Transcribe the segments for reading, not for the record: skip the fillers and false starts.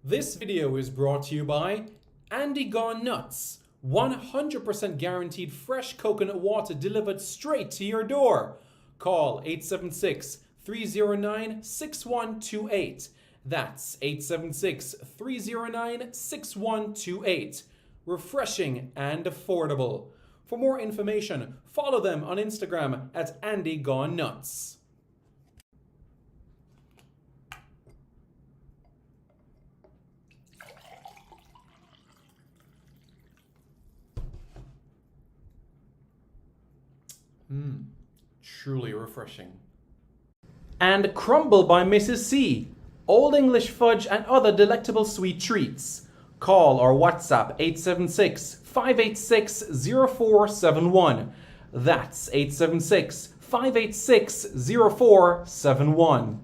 This video is brought to you by Andy Gone Nuts. 100% guaranteed fresh coconut water delivered straight to your door. Call 876 309 6128. That's 876 309 6128. Refreshing and affordable. For more information, follow them on Instagram at Andy Gone Nuts. Truly refreshing. And Crumble by Mrs. C. Old English fudge and other delectable sweet treats. Call or WhatsApp 876-586-0471. That's 876-586-0471.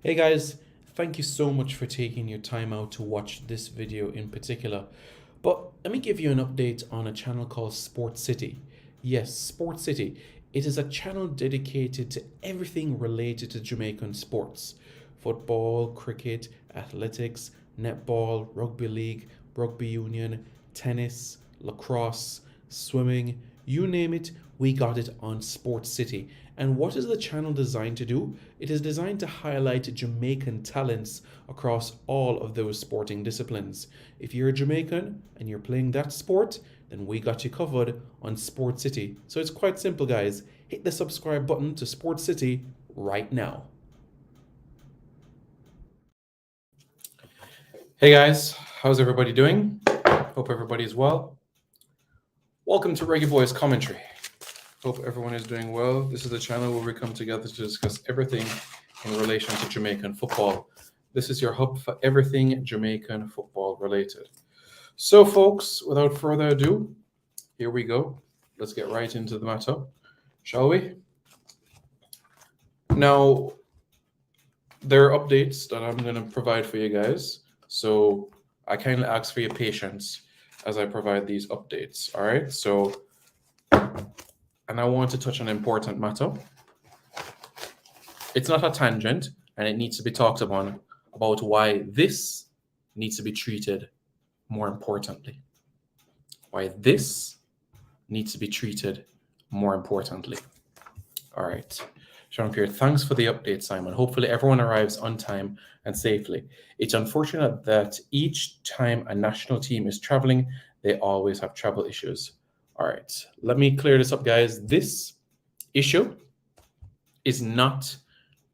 Hey guys, thank you so much for taking your time out to watch this video in particular. But let me give you an update on a channel called Sport City. Yes, Sport City. It is a channel dedicated to everything related to Jamaican sports. Football, cricket, athletics, netball, rugby league, rugby union, tennis, lacrosse, swimming, you name it, we got it on Sport City. And what is the channel designed to do? It is designed to highlight Jamaican talents across all of those sporting disciplines. If you're a Jamaican and you're playing that sport, then we got you covered on Sport City. So it's quite simple, guys. Hit the subscribe button to Sport City right now. Hey guys, how's everybody doing? Hope everybody's well. Welcome to Reggae Boyz commentary. Hope everyone is doing well. This is the channel where we come together to discuss everything in relation to Jamaican football. This is your hub for everything Jamaican football related. So folks, without further ado, here we go. Let's get right into the matter, shall we? Now, there are updates that I'm going to provide for you guys. So I kindly ask for your patience as I provide these updates. All right. So, and I want to touch on an important matter. It's not a tangent, and it needs to be talked about why this needs to be treated more importantly. Why this needs to be treated more importantly. All right. Jean-Pierre, thanks for the update, Simon. Hopefully everyone arrives on time and safely. It's unfortunate that each time a national team is traveling, they always have travel issues. All right, let me clear this up, guys. This issue is not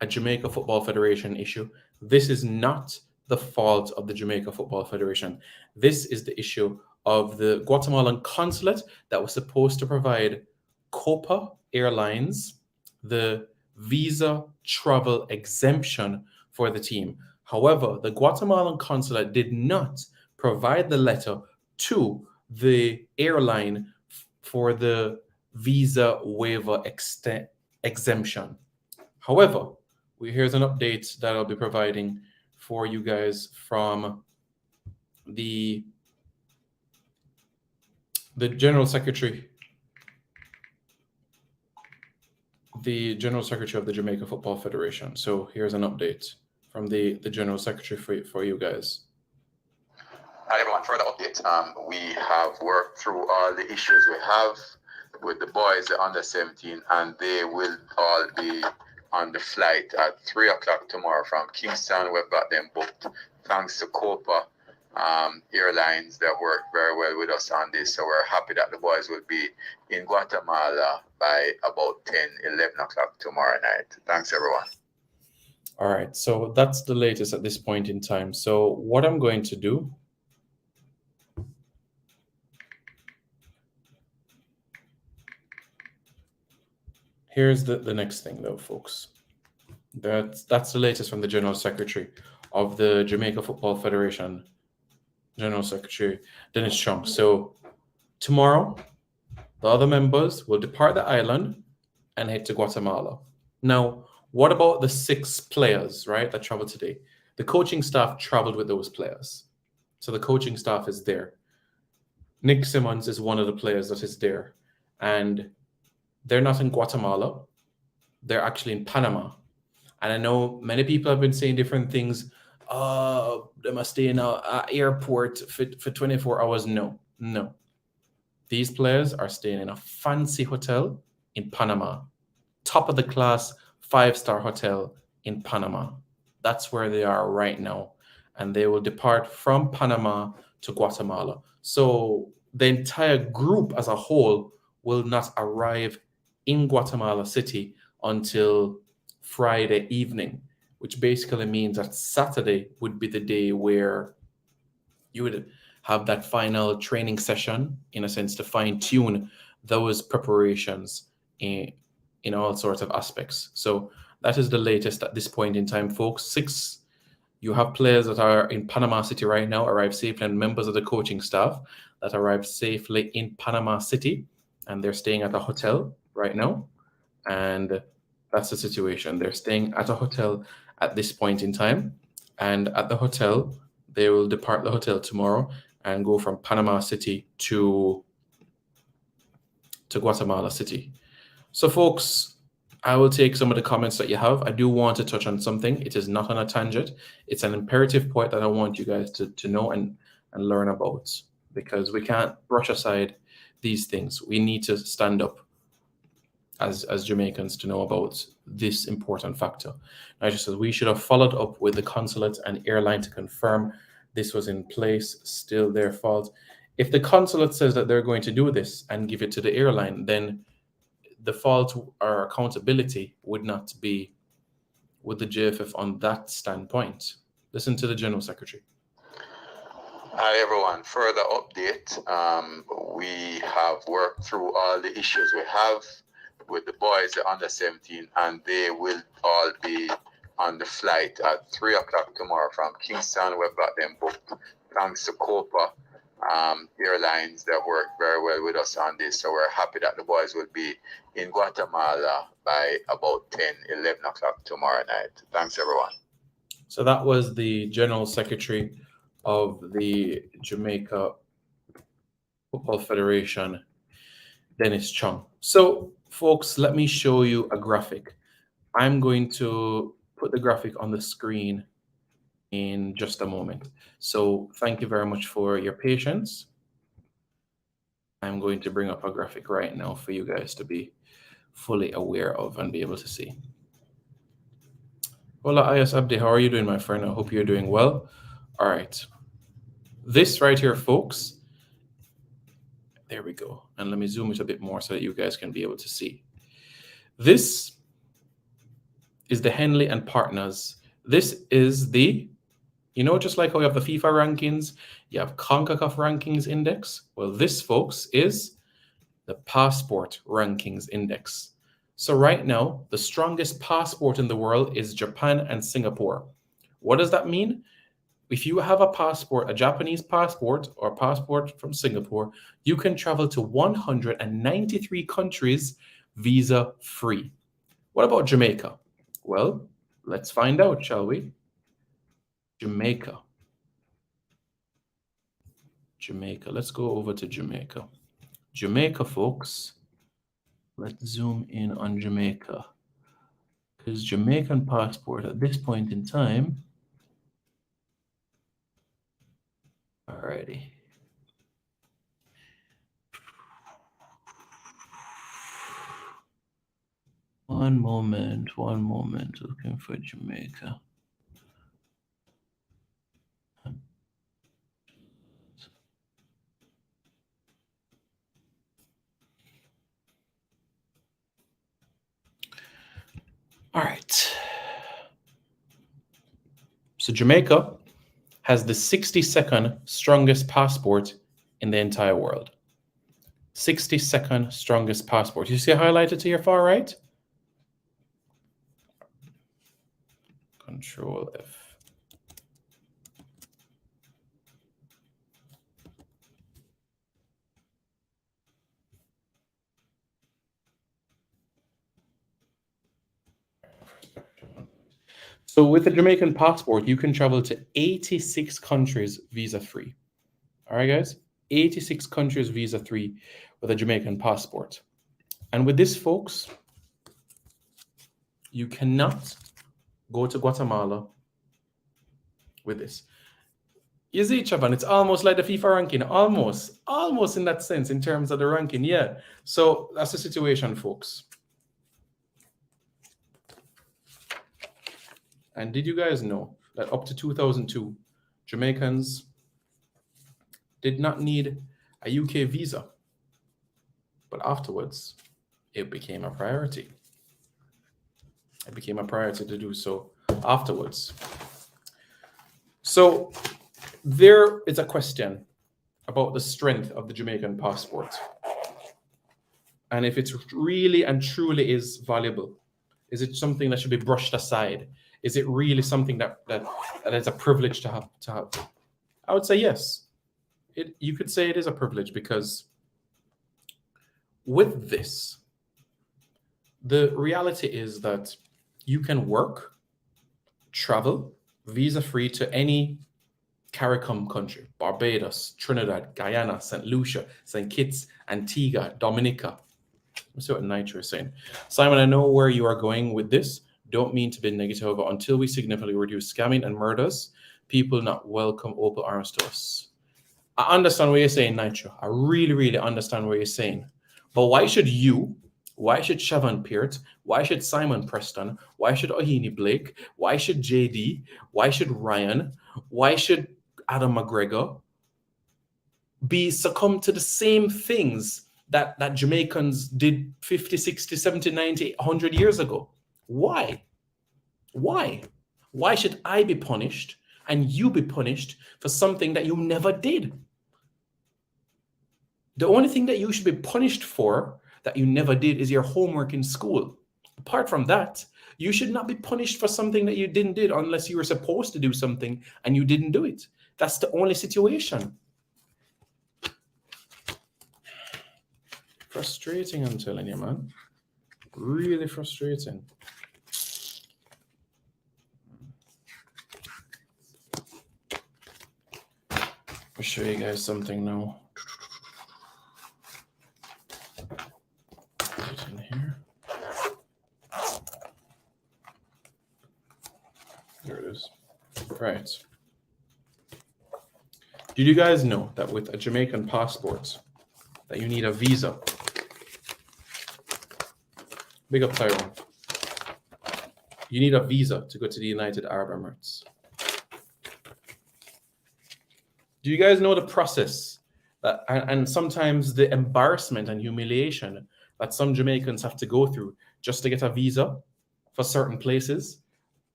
a Jamaica Football Federation issue. This is not the fault of the Jamaica Football Federation. This is the issue of the Guatemalan consulate that was supposed to provide Copa Airlines the visa travel exemption for the team. However, the Guatemalan consulate did not provide the letter to the airline for the visa waiver exemption. However, here's an update that I'll be providing for you guys from the General Secretary of the Jamaica Football Federation. So here's an update from the General Secretary for you guys. Hi everyone, further update. We have worked through all the issues we have with the boys, the under-17, and they will all be on the flight at 3 o'clock tomorrow from Kingston. We've got them booked thanks to Copa Airlines that worked very well with us on this. So we're happy that the boys will be in Guatemala by about 10, 11 o'clock tomorrow night. Thanks everyone. All right, so that's the latest at this point in time. So what I'm going to do, here's the next thing though, folks. That's the latest from the General Secretary of the Jamaica Football Federation, General Secretary Dennis Chung. So tomorrow, the other members will depart the island and head to Guatemala. Now, what about the 6 players, right, that traveled today? The coaching staff traveled with those players. So the coaching staff is there. Nick Simmons is one of the players that is there. And they're not in Guatemala. They're actually in Panama. And I know many people have been saying different things they must stay in a airport for 24 hours. No, no. These players are staying in a fancy hotel in Panama, top of the class 5-star hotel in Panama. That's where they are right now. And they will depart from Panama to Guatemala. So the entire group as a whole will not arrive in Guatemala City until Friday evening, which basically means that Saturday would be the day where you would have that final training session, in a sense, to fine tune those preparations in all sorts of aspects. So that is the latest at this point in time, folks. You have players that are in Panama City right now, arrive safely, and members of the coaching staff that arrived safely in Panama City, and they're staying at a hotel right now. And that's the situation. They're staying at a hotel at this point in time, and at the hotel, they will depart the hotel tomorrow and go from Panama City to Guatemala City. So, folks, I will take some of the comments that you have. I do want to touch on something. It is not on a tangent. It's an imperative point that I want you guys to know and learn about, because we can't brush aside these things. We need to stand up as Jamaicans to know about this important factor. Niger says we should have followed up with the consulate and airline to confirm this was in place. Still their fault. If the consulate says that they're going to do this and give it to the airline, then the fault or accountability would not be with the JFF on that standpoint. Listen to the General Secretary. Hi, everyone. Further update. We have worked through all the issues we have with the boys, the under-17, and they will all be on the flight at 3 o'clock tomorrow from Kingston. We've got them booked thanks to Copa Airlines that worked very well with us on this. So we're happy that the boys will be in Guatemala by about 10, 11 o'clock tomorrow night. Thanks, everyone. So that was the General Secretary of the Jamaica Football Federation, Dennis Chung. So, folks, let me show you a graphic. I'm going to put the graphic on the screen in just a moment. So thank you very much for your patience. I'm going to bring up a graphic right now for you guys to be fully aware of and be able to see. Hola, Ayas Abdi, how are you doing, my friend? I hope you're doing well. All right. This right here, folks, there we go. And let me zoom it a bit more so that you guys can be able to see. This is the Henley and Partners. This is the, just like how you have the FIFA rankings, you have Concacaf rankings index. Well, this, folks, is the passport rankings index. So right now, the strongest passport in the world is Japan and Singapore. What does that mean? If you have a passport, a Japanese passport or a passport from Singapore, you can travel to 193 countries visa-free. What about Jamaica? Well, let's find out, shall we? Jamaica. Let's go over to Jamaica. Jamaica, folks. Let's zoom in on Jamaica. Because Jamaican passport at this point in time. Alrighty. One moment, looking for Jamaica. All right. So Jamaica has the 62nd strongest passport in the entire world. 62nd strongest passport. You see it highlighted to your far right? Control F. So with the Jamaican passport, you can travel to 86 countries visa-free. All right, guys? 86 countries visa-free with a Jamaican passport. And with this, folks, you cannot go to Guatemala with this. You see, Chavan, it's almost like the FIFA ranking, almost in that sense, in terms of the ranking, yeah. So that's the situation, folks. And did you guys know that up to 2002, Jamaicans did not need a UK visa, but afterwards, it became a priority. It became a priority to do so afterwards. So there is a question about the strength of the Jamaican passport. And if it's really and truly is valuable, is it something that should be brushed aside? Is it really something that is a privilege to have? I would say yes. You could say it is a privilege, because with this, the reality is that you can work, travel, visa-free to any CARICOM country: Barbados, Trinidad, Guyana, St. Lucia, St. Kitts, Antigua, Dominica. Let's see what Nitro is saying. Simon, I know where you are going with this. Don't mean to be negative, but until we significantly reduce scamming and murders, people not welcome open arms to us. I understand what you're saying, Nitro. I really, really understand what you're saying. But why should you, why should Siobhan Peart, why should Simon Preston, why should Ohini Blake, why should JD, why should Ryan, why should Adam McGregor be succumb to the same things that Jamaicans did 50, 60, 70, 90, 100 years ago? Why? Why? Why should I be punished and you be punished for something that you never did? The only thing that you should be punished for that you never did is your homework in school. Apart from that, you should not be punished for something that you didn't do unless you were supposed to do something and you didn't do it. That's the only situation. Frustrating, I'm telling you, man. Really frustrating. I'll show you guys something now. Put it in here. There it is. Right. Did you guys know that with a Jamaican passport that you need a visa? Big up, Tyrone. You need a visa to go to the United Arab Emirates. Do you guys know the process that, and sometimes the embarrassment and humiliation that some Jamaicans have to go through just to get a visa for certain places?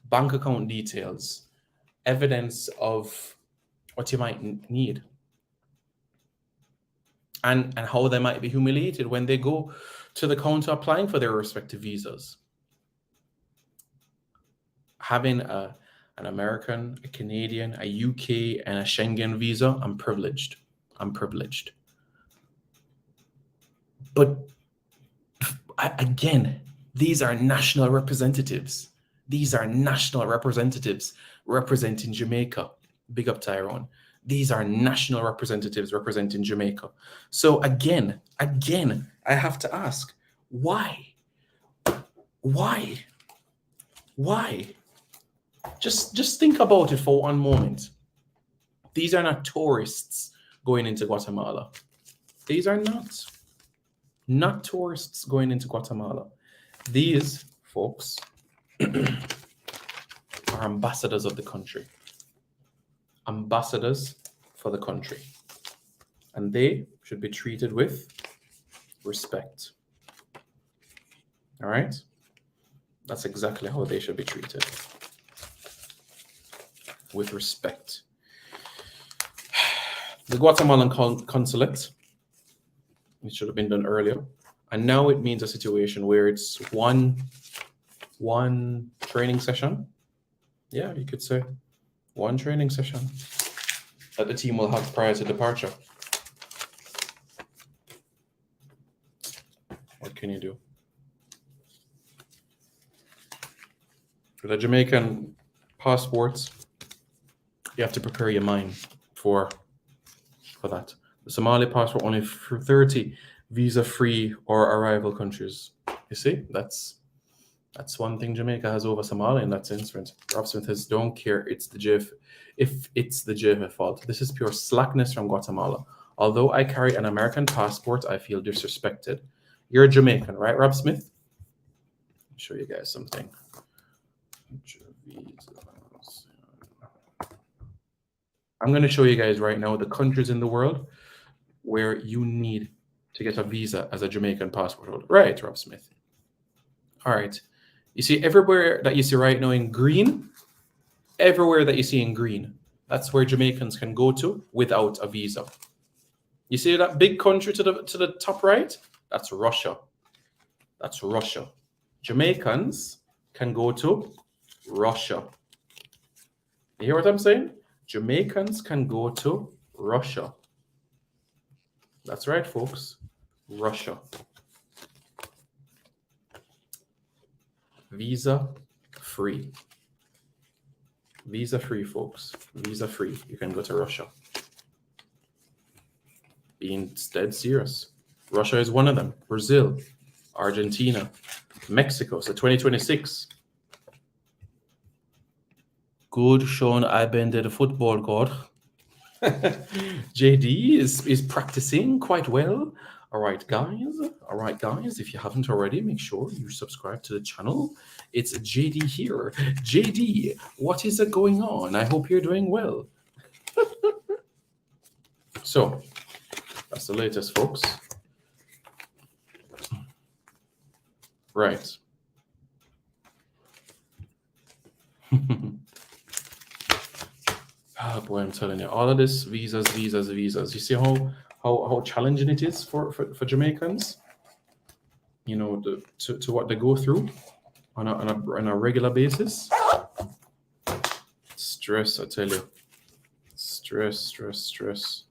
Bank account details, evidence of what you might need, and how they might be humiliated when they go to the counter applying for their respective visas. Having an American, a Canadian, a UK, and a Schengen visa, I'm privileged. I'm privileged. But again, these are national representatives. These are national representatives representing Jamaica. Big up, Tyrone. These are national representatives representing Jamaica. So again, I have to ask, why? Why? Just think about it for one moment. These are not tourists going into Guatemala. These are not tourists going into Guatemala. These folks are ambassadors of the country. Ambassadors for the country. And they should be treated with respect. All right? That's exactly how they should be treated. With respect. The Guatemalan consulate, it should have been done earlier. And now it means a situation where it's one training session. Yeah, you could say one training session that the team will have prior to departure. What can you do? For the Jamaican passports, you have to prepare your mind for that. The Somali passport only for 30 visa-free or arrival countries. You see, that's That's one thing Jamaica has over Somalia in that sense. Rob Smith says, don't care if it's the JF fault. This is pure slackness from Guatemala. Although I carry an American passport, I feel disrespected. You're Jamaican, right, Rob Smith? I'll show you guys something. I'm going to show you guys right now the countries in the world where you need to get a visa as a Jamaican passport holder. Right, Rob Smith. All right. You see everywhere that you see right now in green, everywhere that you see in green, that's where Jamaicans can go to without a visa. You see that big country to the top right? That's Russia. That's Russia. Jamaicans can go to Russia. You hear what I'm saying? Jamaicans can go to Russia. That's right, folks. Russia. Visa free. Visa free, folks. Visa free. You can go to Russia. Being dead serious. Russia is one of them. Brazil, Argentina, Mexico. So 2026. Good, Sean. I've been to the football god. JD is practicing quite well. All right, guys. If you haven't already, make sure you subscribe to the channel. It's JD here. JD, what is going on? I hope you're doing well. So, that's the latest, folks. Right. Oh boy, I'm telling you, all of this visas. You see how challenging it is for Jamaicans, you know, to what they go through on a regular basis. Stress, I tell you. Stress.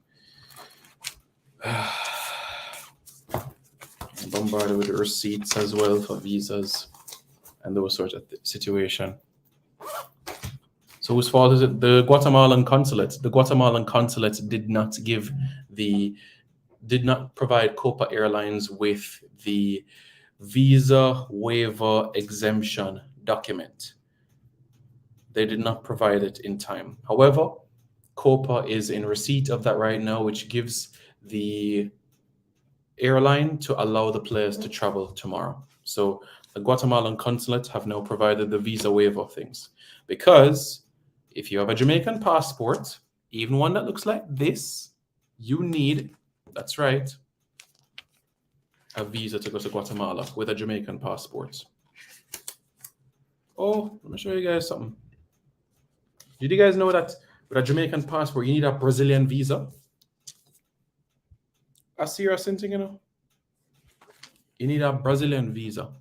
Bombarded with receipts as well for visas and those sort of situation. So whose fault is it? The Guatemalan consulate. The Guatemalan consulate did not provide Copa Airlines with the visa waiver exemption document. They did not provide it in time. However, Copa is in receipt of that right now, which gives the airline to allow the players to travel tomorrow. So the Guatemalan consulate have now provided the visa waiver things. Because if you have a Jamaican passport, even one that looks like this, you need, that's right, a visa to go to Guatemala with a Jamaican passport. Oh, let me show you guys something. Did you guys know that with a Jamaican passport, you need a Brazilian visa? A serious thing, you know? You need a Brazilian visa.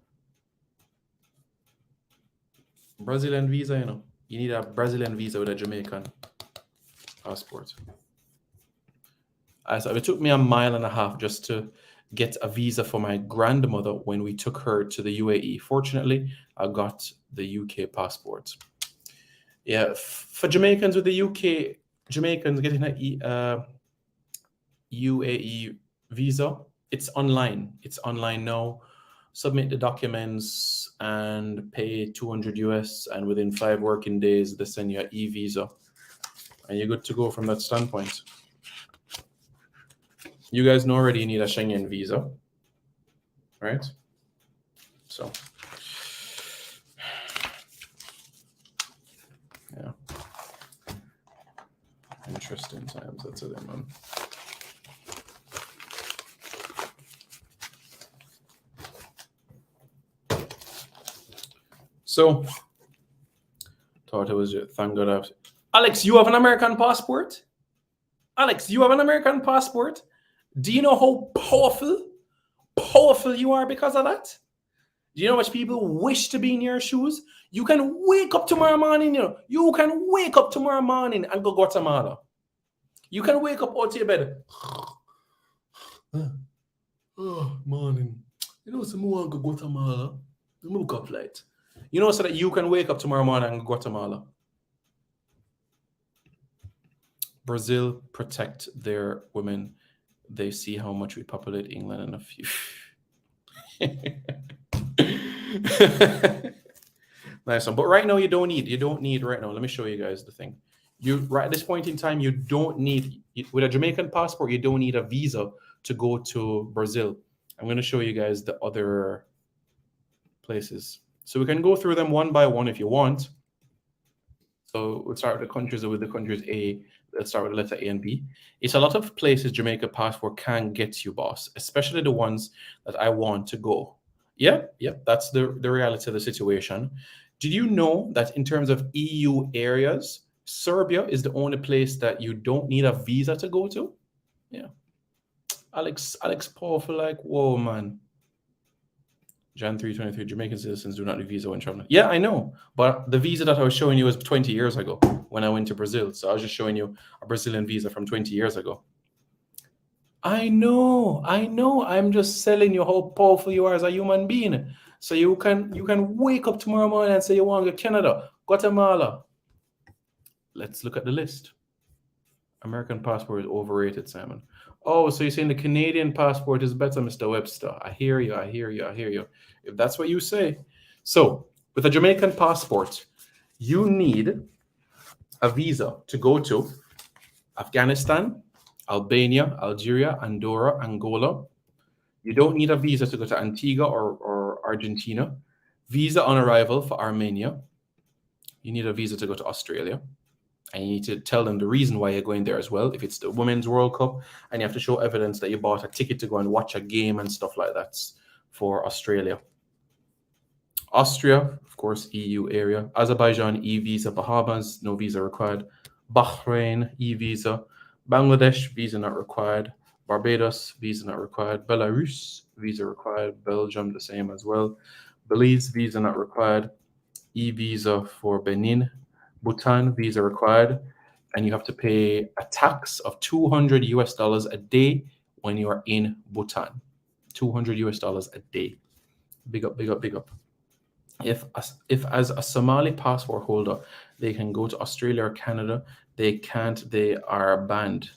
Brazilian visa, you know? You need a Brazilian visa with a Jamaican passport. So it took me 1.5 miles just to get a visa for my grandmother when we took her to the UAE. Fortunately, I got the UK passport. Yeah, for Jamaicans with the UK, Jamaicans getting a UAE visa, it's online. It's online now. Submit the documents and pay $200 US, and within 5 working days, they send you an e-visa. And you're good to go from that standpoint. You guys know already you need a Schengen visa, right? So, yeah. Interesting times, that's it, man. So, thought it was thank God. Alex, you have an American passport? Alex, you have an American passport? Do you know how powerful you are because of that? Do you know how much people wish to be in your shoes? You can wake up tomorrow morning, and go Guatemala. You can wake up out of your bed. Oh, morning. Some more go Guatemala. Look up late. So that you can wake up tomorrow morning and go Guatemala. Brazil protect their women. They see how much we populate England and a few. Nice one. But right now you don't need right now. Let me show you guys the thing. You right at this point in time, you don't need with a Jamaican passport, you don't need a visa to go to Brazil. I'm going to show you guys the other places. So we can go through them one by one if you want. So we'll start with the countries A. Let's start with the letter A and B. It's a lot of places Jamaica passport can get you, boss, especially the ones that I want to go. Yep, that's the reality of the situation. Did you know that in terms of EU areas, Serbia is the only place that you don't need a visa to go to? Yeah. Alex Powerful, like, whoa, man. Jan 323, Jamaican citizens do not need visa when traveling. Yeah, I know. But the visa that I was showing you was 20 years ago when I went to Brazil. So I was just showing you a Brazilian visa from 20 years ago. I know. I'm just telling you how powerful you are as a human being. So you can wake up tomorrow morning and say you want to go to Canada, Guatemala. Let's look at the list. American passport is overrated, Simon. Oh, so you're saying the Canadian passport is better, Mr. Webster. I hear you. If that's what you say. So with a Jamaican passport, you need a visa to go to Afghanistan, Albania, Algeria, Andorra, Angola. You don't need a visa to go to Antigua or Argentina. Visa on arrival for Armenia. You need a visa to go to Australia. And you need to tell them the reason why you're going there as well. If it's the Women's World Cup, and you have to show evidence that you bought a ticket to go and watch a game and stuff like that for Australia. Austria, of course, EU area. Azerbaijan, e-visa. Bahamas, no visa required. Bahrain, e-visa. Bangladesh, visa not required. Barbados, visa not required. Belarus, visa required. Belgium, the same as well. Belize, visa not required. E-visa for Benin. Bhutan, visa required, and you have to pay a tax of $200 a day when you are in Bhutan. $200 a day. Big up. If as a Somali passport holder, they can go to Australia or Canada, they can't, they are banned.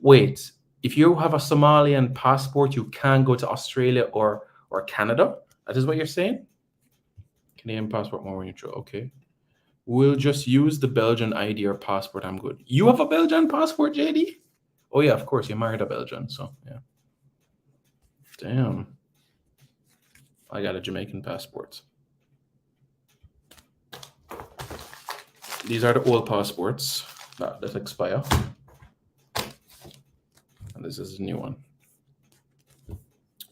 Wait, if you have a Somalian passport, you can go to Australia or Canada? That is what you're saying? Canadian passport more neutral, okay. We'll just use the Belgian ID or passport. I'm good. You have a Belgian passport, JD? Oh, yeah, of course. You married a Belgian, so yeah. Damn. I got a Jamaican passport. These are the old passports that expire. And this is a new one.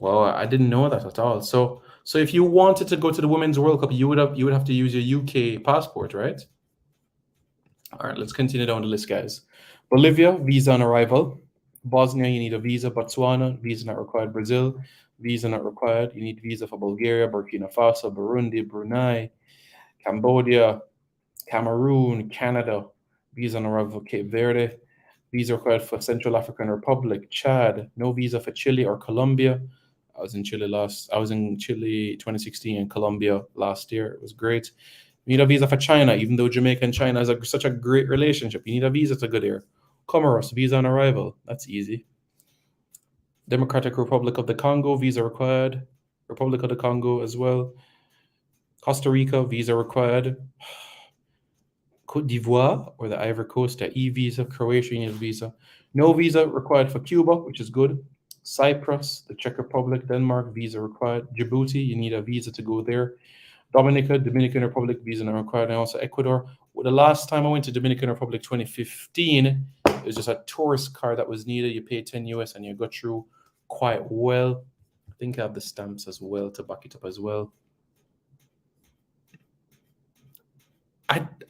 Well, I didn't know that at all. So if you wanted to go to the Women's World Cup, you would have to use your UK passport, right? All right, let's continue down the list, guys. Bolivia, visa on arrival. Bosnia, you need a visa. Botswana, visa not required. Brazil, visa not required. You need visa for Bulgaria, Burkina Faso, Burundi, Brunei, Cambodia, Cameroon, Canada, visa on arrival for Cape Verde. Visa required for Central African Republic, Chad, no visa for Chile or Colombia. I was in Chile 2016 and Colombia last year. It was great. You need a visa for China, even though Jamaica and China is such a great relationship. You need a visa to go there. Comoros, visa on arrival. That's easy. Democratic Republic of the Congo, visa required. Republic of the Congo as well. Costa Rica, visa required. Cote d'Ivoire or the Ivory Coast, the e-visa. Croatia, you need a visa. No visa required for Cuba, which is good. Cyprus, the Czech Republic, Denmark, visa required. Djibouti, you need a visa to go there. Dominica, Dominican Republic, visa not required. And also Ecuador. Well, the last time I went to Dominican Republic, 2015, it was just a tourist card that was needed. You pay 10 US and you go through quite well. I think I have the stamps as well to back it up as well.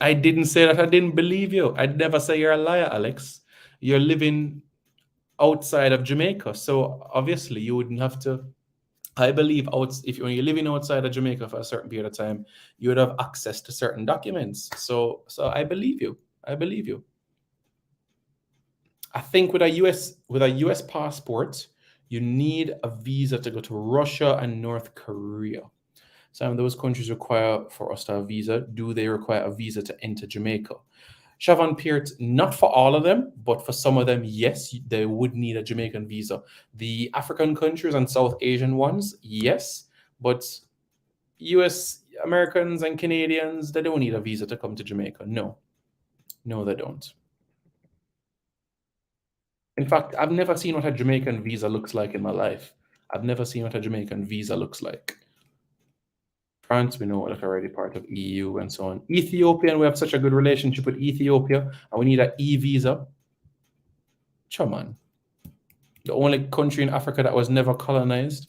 I didn't say that. I didn't believe you. I'd never say you're a liar, Alex. You're living outside of Jamaica, so obviously you wouldn't have to. I believe if you're living outside of Jamaica for a certain period of time, you would have access to certain documents. So I believe you. I think with a US passport, you need a visa to go to Russia and North Korea. Some of those countries require for us to have a visa. Do they require a visa to enter Jamaica? Siobhan Peart, not for all of them, but for some of them, yes, they would need a Jamaican visa. The African countries and South Asian ones, yes, but US Americans and Canadians, they don't need a visa to come to Jamaica. No, they don't. In fact, I've never seen what a Jamaican visa looks like in my life. I've never seen what a Jamaican visa looks like. France, we know, like already part of EU and so on. Ethiopia, and we have such a good relationship with Ethiopia, and we need an e-visa. Come on. The only country in Africa that was never colonized.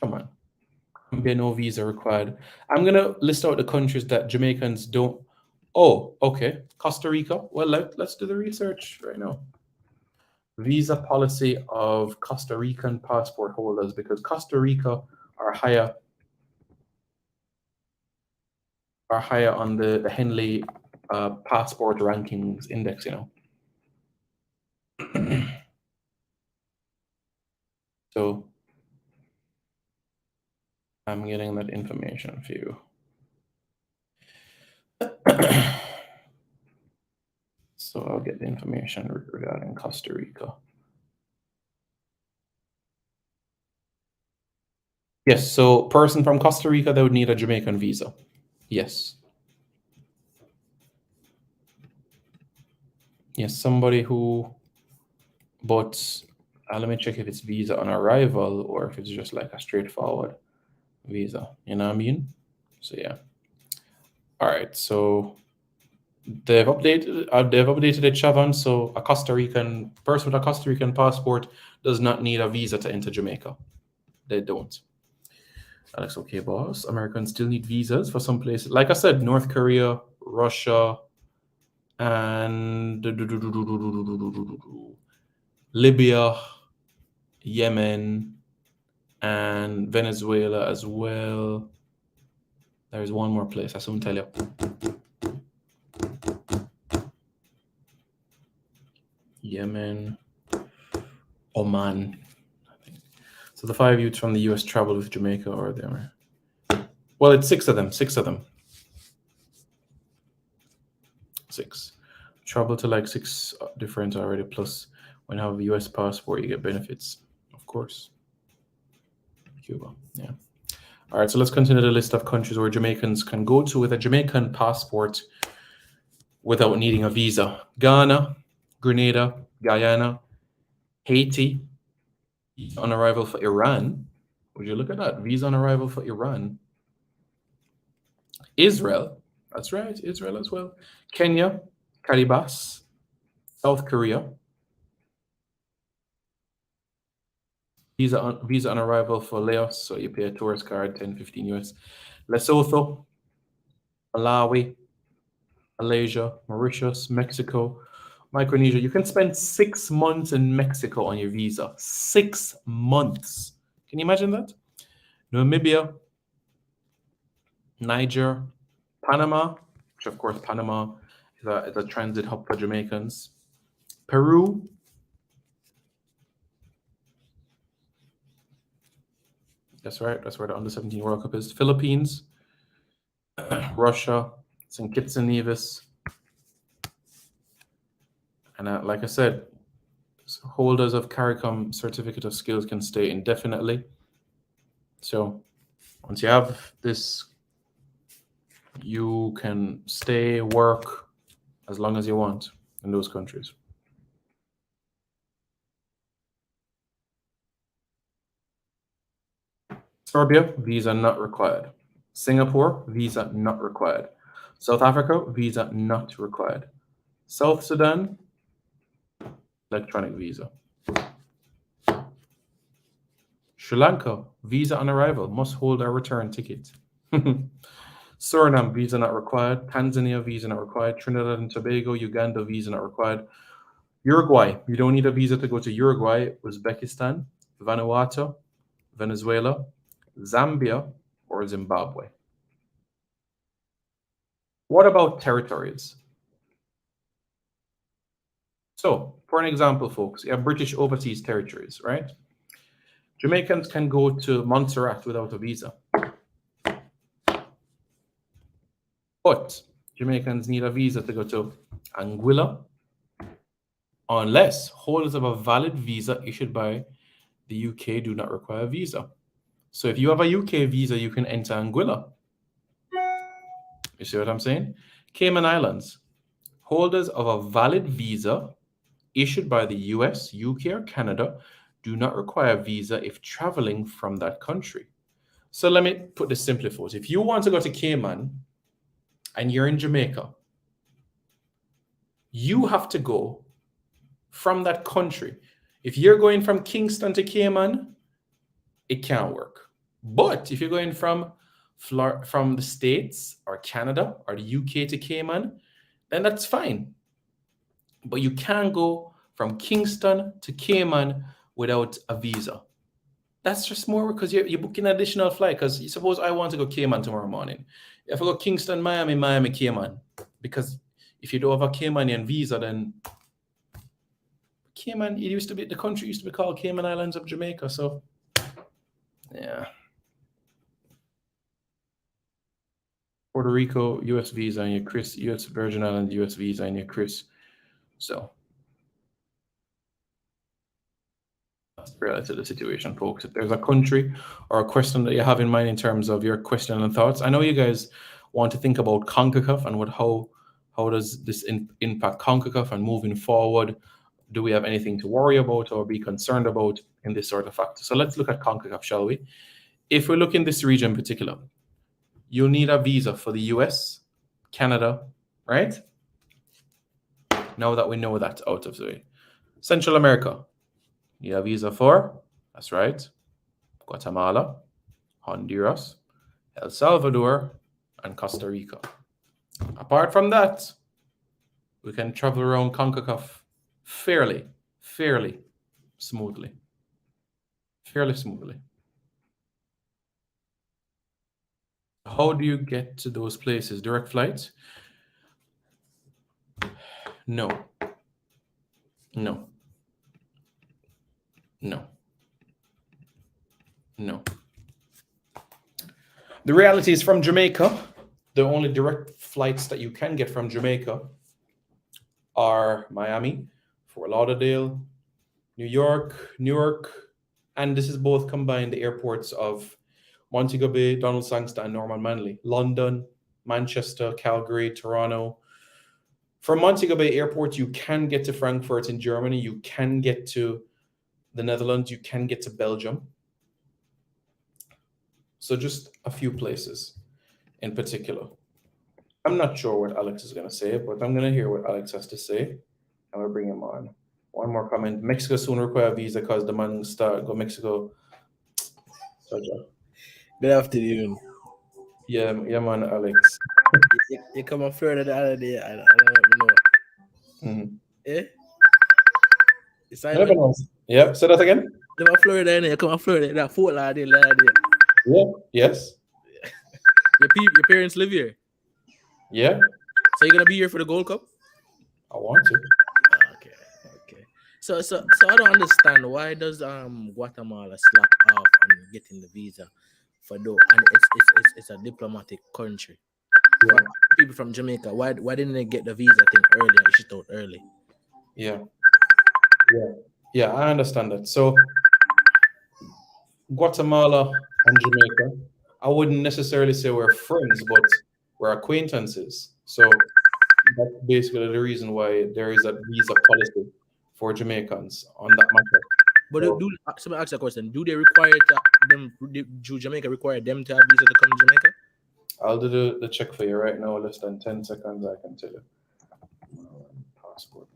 Come on. There no visa required. I'm going to list out the countries that Jamaicans don't. Oh, okay. Costa Rica. Well, let's do the research right now. Visa policy of Costa Rican passport holders, because Costa Rica are higher on the Henley passport rankings index, you know. So I'm getting that information for you. So I'll get the information regarding Costa Rica. Yes, so person from Costa Rica, they would need a Jamaican visa. Yes. Yes, somebody who, but let me check if it's visa on arrival or if it's just like a straightforward visa. You know what I mean? So yeah. All right, so they've updated it, Chavan. So a Costa Rican person with a Costa Rican passport does not need a visa to enter Jamaica. They don't. Alex, okay, boss. Americans still need visas for some places. Like I said, North Korea, Russia, and Libya, Yemen, and Venezuela as well. There's one more place, I soon tell you. Yemen, Oman. So the 5 youths from the US traveled with Jamaica, or they were. Well, it's 6 of them. 6 of them. 6. Travel to like 6 different already. Plus, when you have a US passport, you get benefits, of course. Cuba, yeah. All right, so let's continue the list of countries where Jamaicans can go to with a Jamaican passport without needing a visa. Ghana, Grenada, Guyana, Haiti. On arrival for Iran. Would you look at that? Visa on arrival for Iran. Israel. That's right, Israel as well. Kenya, Calibas, South Korea. Visa on arrival for Laos, so you pay a tourist card, 10, 15 US. Lesotho, Malawi, Malaysia, Mauritius, Mexico, Micronesia. You can spend 6 months in Mexico on your visa. 6 months. Can you imagine that? Namibia, Niger, Panama, which of course Panama is a transit hub for Jamaicans. Peru, that's right, that's where the Under-17 World Cup is. Philippines, Russia, St. Kitts and Nevis. And like I said, holders of CARICOM Certificate of Skills can stay indefinitely. So once you have this, you can stay, work as long as you want in those countries. Serbia, visa not required. Singapore, visa not required. South Africa, visa not required. South Sudan, electronic visa. Sri Lanka, visa on arrival, must hold a return ticket. Suriname, visa not required. Tanzania, visa not required. Trinidad and Tobago, Uganda, visa not required. Uruguay, you don't need a visa to go to Uruguay. Uzbekistan, Vanuatu, Venezuela, Zambia, or Zimbabwe. What about territories? So, for an example, folks, you have British Overseas Territories, right? Jamaicans can go to Montserrat without a visa. But Jamaicans need a visa to go to Anguilla, unless holders of a valid visa issued by the UK do not require a visa. So if you have a UK visa, you can enter Anguilla. You see what I'm saying? Cayman Islands. Holders of a valid visa issued by the US, UK, or Canada do not require a visa if traveling from that country. So let me put this simply for you. If you want to go to Cayman and you're in Jamaica, you have to go from that country. If you're going from Kingston to Cayman, it can't work. But if you're going from the States or Canada or the UK to Cayman, then that's fine. But you can't go from Kingston to Cayman without a visa. That's just more because you're booking an additional flight. Because you suppose I want to go Cayman tomorrow morning. If I go Kingston, Miami, Miami, Cayman. Because if you don't have a Caymanian visa, then Cayman, the country used to be called Cayman Islands of Jamaica. So, yeah. Puerto Rico, US visa, and your Chris, US Virgin Islands, US visa, and your Chris. So, that's relative to the situation, folks. If there's a country or a question that you have in mind in terms of your question and thoughts, I know you guys want to think about Concacaf and how does this impact Concacaf and moving forward. Do we have anything to worry about or be concerned about in this sort of factor? So let's look at Concacaf, shall we? If we look in this region in particular, you'll need a visa for the US, Canada, right? Now that we know that out of the way. Central America, you have a visa for, that's right, Guatemala, Honduras, El Salvador, and Costa Rica. Apart from that, we can travel around Concacaf fairly smoothly. Fairly smoothly. How do you get to those places? Direct flights? No. No. No. No. The reality is from Jamaica, the only direct flights that you can get from Jamaica are Miami, Fort Lauderdale, New York, Newark, and this is both combined the airports of Montego Bay, Donald Sangster, and Norman Manley, London, Manchester, Calgary, Toronto. From Montego Bay Airport, you can get to Frankfurt in Germany, you can get to the Netherlands, you can get to Belgium. So just a few places in particular. I'm not sure what Alex is going to say, but I'm going to hear what Alex has to say. And we'll bring him on. One more comment. Mexico soon require a visa because the man start go Mexico. Good afternoon. Yeah, man, Alex. You come on Florida the other day. I don't know. Mm-hmm. Eh? Yeah, say that again. You come on Florida, you come on Florida. That Fort Lauderdale. Yeah, yes. Your parents live here? Yeah. So you're going to be here for the Gold Cup? I want to. Okay. So I don't understand, why does Guatemala slack off on getting the visa for though, and it's a diplomatic country. Yeah. People from Jamaica, why didn't they get the visa thing early and issue out early? Yeah, I understand that. So Guatemala and Jamaica, I wouldn't necessarily say we're friends, but we're acquaintances. So that's basically the reason why there is a visa policy for Jamaicans on that matter. But somebody ask a question. Do they require do Jamaica require them to have visa to come to Jamaica? I'll do the check for you right now. Less than 10 seconds, I can tell you. Passport.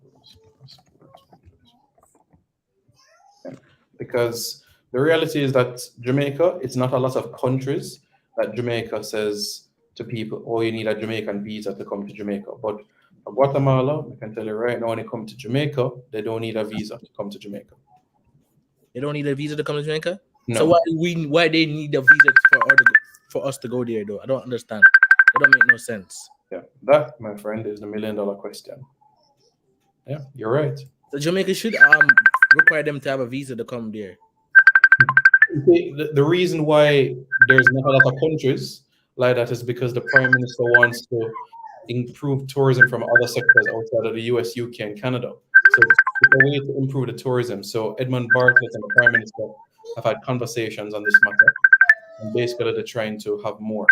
Because the reality is that Jamaica, it's not a lot of countries that Jamaica says to people, oh, you need a Jamaican visa to come to Jamaica. But for Guatemala, I can tell you right now, when they come to Jamaica, they don't need a visa to come to Jamaica. They don't need a visa to come to Jamaica? No. So why they need a visa for us to go there, though? I don't understand. It don't make no sense. Yeah, that, my friend, is the $1 million question. Yeah, you're right. So Jamaica should require them to have a visa to come there. The reason why there's not a lot of countries like that is because the Prime Minister wants to improve tourism from other sectors outside of the US, UK, and Canada. So it's a way to improve the tourism. So Edmund Bartlett and the Prime Minister have had conversations on this matter. And basically, they're trying to have more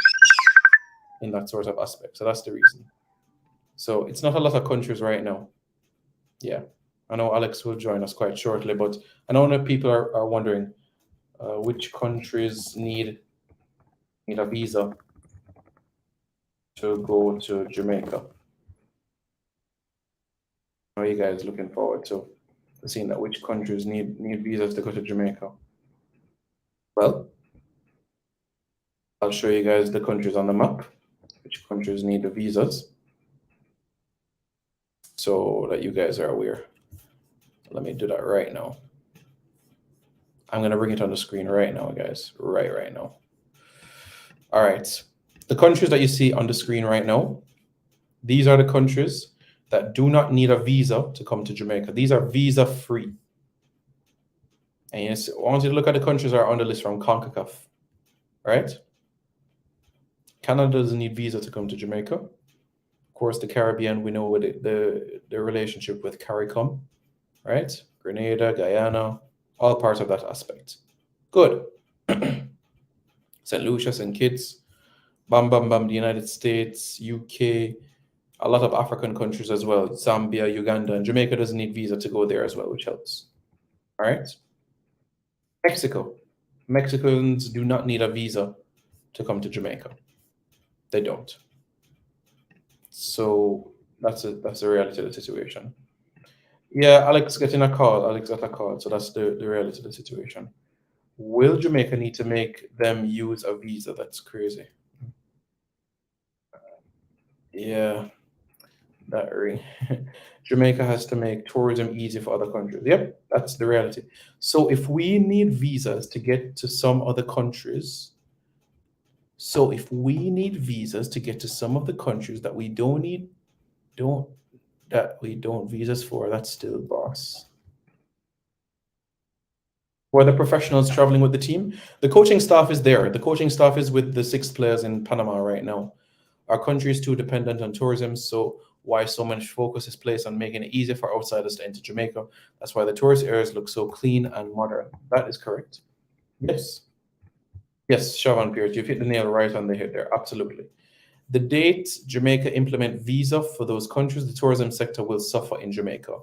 in that sort of aspect. So that's the reason. So it's not a lot of countries right now. Yeah. I know Alex will join us quite shortly, but I know that people are wondering which countries need a visa to go to Jamaica. Are you guys looking forward to seeing that which countries need visas to go to Jamaica? Well, I'll show you guys the countries on the map, which countries need the visas, so that you guys are aware. Let me do that right now. I'm gonna bring it on the screen right now, guys. Right now. All right. The countries that you see on the screen right now, these are the countries that do not need a visa to come to Jamaica. These are visa free. And yes, I want you to look at the countries that are on the list from Concacaf, right? Canada doesn't need visa to come to Jamaica. Of course, the Caribbean, we know with the relationship with CARICOM, right? Grenada, Guyana, all parts of that aspect. Good. St. Lucia, St. Kitts, the United States, UK, a lot of African countries as well, Zambia, Uganda, and Jamaica doesn't need visa to go there as well, which helps. All right. Mexico. Mexicans do not need a visa to come to Jamaica. They don't. So that's the reality of the situation. Yeah, Alex getting a call. Alex got a call. So that's the reality of the situation. Will Jamaica need to make them use a visa? That's crazy. Yeah, that ring. Jamaica has to make tourism easy for other countries. Yep, that's the reality. So if we need visas to get to some other countries, that we don't need visas for, that's still boss. Who are the professionals traveling with the team? The coaching staff is there. The coaching staff is with the 6 players in Panama right now. Our country is too dependent on tourism, so why so much focus is placed on making it easier for outsiders to enter Jamaica. That's why the tourist areas look so clean and modern. That is correct. Yes. Yes, Shavan Pierce, you've hit the nail right on the head there. Absolutely. The date Jamaica implement visa for those countries, the tourism sector will suffer in Jamaica.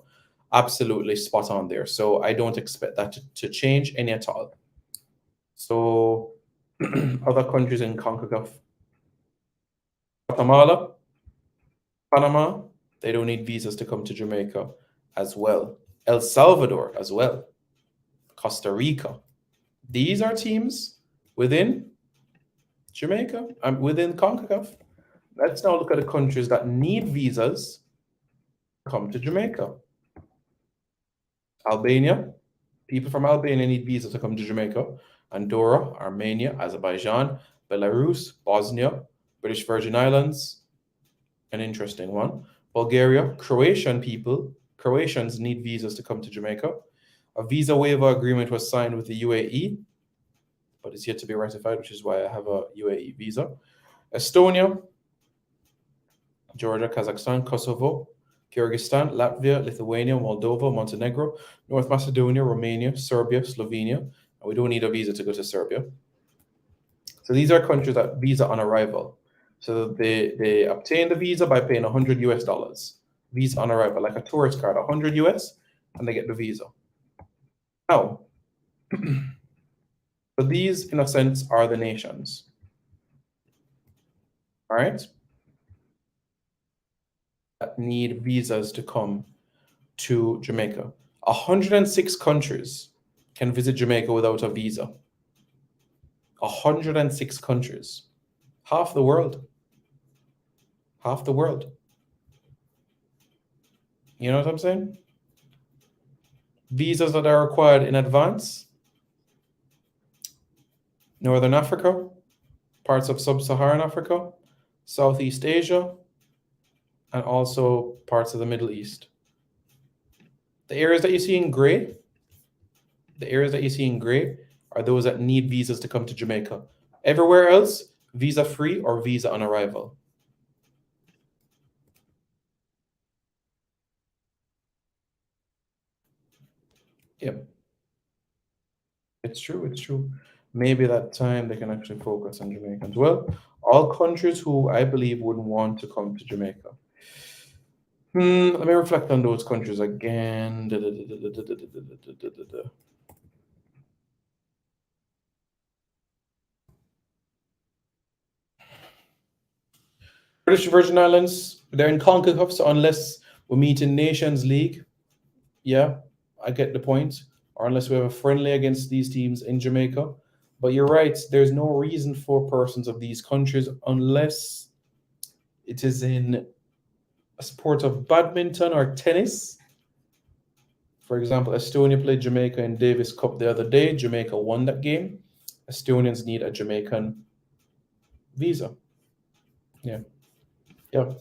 Absolutely spot on there. So I don't expect that to change any at all. So other countries in Concacaf, Guatemala, Panama, they don't need visas to come to Jamaica as well. El Salvador as well. Costa Rica. These are teams within Jamaica, within CONCACAF. Let's now look at the countries that need visas to come to Jamaica. Albania. People from Albania need visas to come to Jamaica. Andorra, Armenia, Azerbaijan, Belarus, Bosnia, British Virgin Islands, an interesting one. Bulgaria, Croatians need visas to come to Jamaica. A visa waiver agreement was signed with the UAE, but it's yet to be ratified, which is why I have a UAE visa. Estonia, Georgia, Kazakhstan, Kosovo, Kyrgyzstan, Latvia, Lithuania, Moldova, Montenegro, North Macedonia, Romania, Serbia, Slovenia. And we don't need a visa to go to Serbia. So these are countries that visa on arrival. So they obtain the visa by paying $100 US. Visa on arrival, like a tourist card, $100 US, and they get the visa. Now, so these, in a sense, are the nations. All right? That need visas to come to Jamaica. 106 countries can visit Jamaica without a visa. 106 countries. Half the world. Half the world. You know what I'm saying? Visas that are required in advance. Northern Africa, parts of Sub-Saharan Africa, Southeast Asia, and also parts of the Middle East. The areas that you see in gray, are those that need visas to come to Jamaica. Everywhere else, visa free or visa on arrival. Yep. It's true. maybe that time they can actually focus on Jamaicans. Well, all countries who I believe wouldn't want to come to Jamaica. Let me reflect on those countries again. British Virgin Islands, they're in Concacaf, so unless we meet in Nations League, yeah, I get the point. Or unless we have a friendly against these teams in Jamaica. But you're right, there's no reason for persons of these countries unless it is in a sport of badminton or tennis. For example, Estonia played Jamaica in Davis Cup the other day. Jamaica won that game. Estonians need a Jamaican visa. Yeah. Yeah.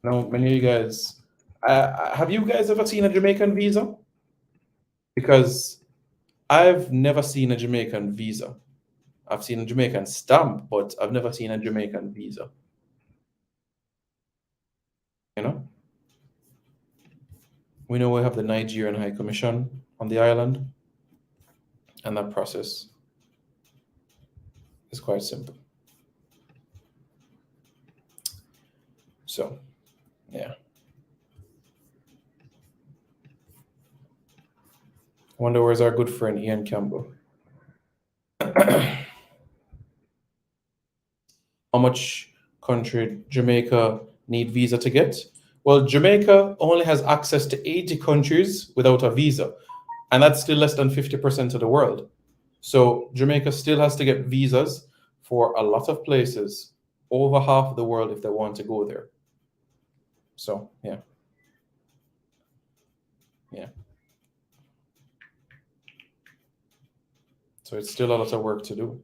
Now, many of you guys, have you guys ever seen a Jamaican visa? Because I've never seen a Jamaican visa. I've seen a Jamaican stamp, but I've never seen a Jamaican visa. You know? We know we have the Nigerian High Commission on the island, and that process is quite simple. So, yeah. I wonder where's our good friend Ian Campbell? How much country Jamaica need visa to get? Well, Jamaica only has access to 80 countries without a visa, and that's still less than 50% of the world. So Jamaica still has to get visas for a lot of places, over half of the world if they want to go there. So, yeah. Yeah. So it's still a lot of work to do.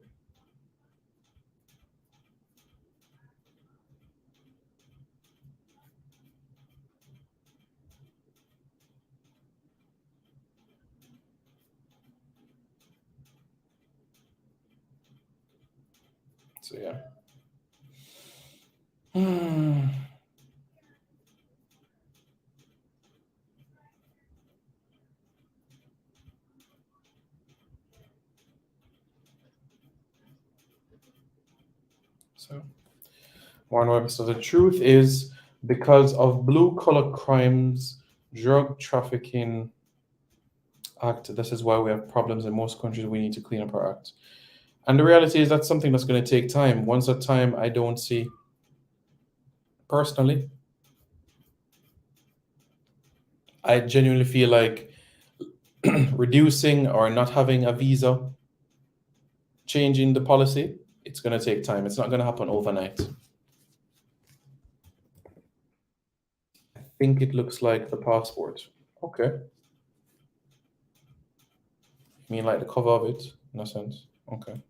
So, yeah. So, one so the truth is, because of blue-collar crimes, drug trafficking act, this is why we have problems in most countries. We need to clean up our act. And the reality is that's something that's going to take time. Once that time, I don't see, personally, I genuinely feel like reducing or not having a visa, changing the policy, it's going to take time. It's not going to happen overnight. I think it looks like the passport. Okay. You mean like the cover of it, in a sense? Okay.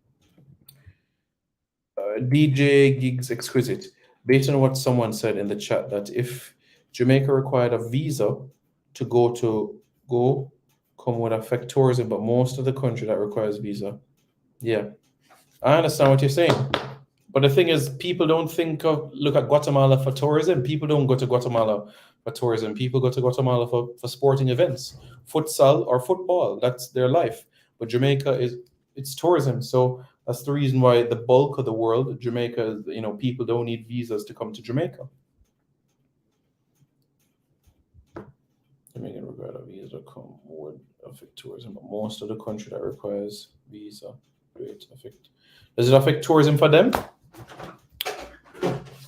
DJ Gigs Exquisite. Based on what someone said in the chat, that if Jamaica required a visa to come would affect tourism, but most of the country that requires visa. Yeah, I understand what you're saying. But the thing is, people don't look at Guatemala for tourism. People don't go to Guatemala for tourism. People go to Guatemala for sporting events, futsal or football. That's their life. But Jamaica it's tourism. So that's the reason why the bulk of the world, Jamaica, people don't need visas to come to Jamaica. Jamaican required a visa to come would affect tourism, but most of the country that requires visa, does it affect tourism for them?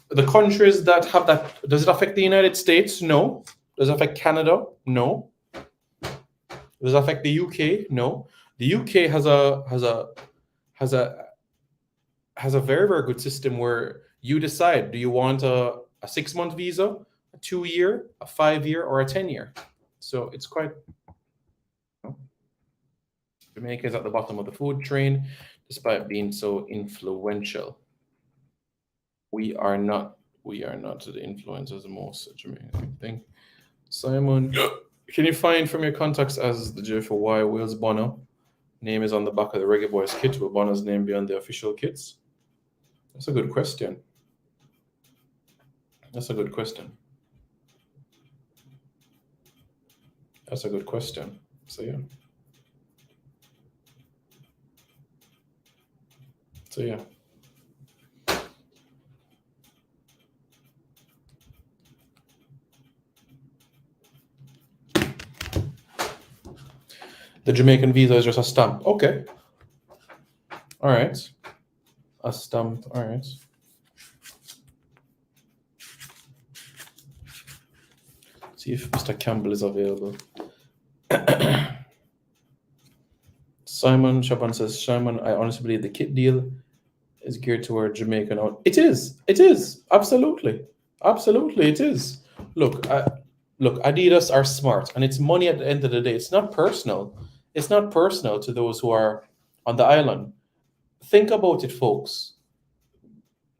The countries that have that, does it affect the United States? No. Does it affect Canada? No. Does it affect the UK? No. The UK has a very, very good system where you decide, do you want a 6-month visa, a 2-year, a 5-year, or a 10-year? So it's quite, Jamaica is at the bottom of the food chain, despite being so influential. We are not the influencers the most Jamaican thing. Simon, can you find from your contacts as the J for Y Wales Bonner? Name is on the back of the Reggae Boyz kit. Will Bonner's name be on the official kits? That's a good question. That's a good question. That's a good question. So, yeah. So yeah. The Jamaican visa is just a stamp. Okay. All right. A stamp. All right. See if Mr. Campbell is available. Simon Shaban says, Simon, I honestly believe the kit deal is geared toward Jamaica now. It is. It is. Absolutely. Absolutely, it is. Look, Adidas are smart, and it's money at the end of the day. It's not personal. It's not personal to those who are on the island. Think about it, folks.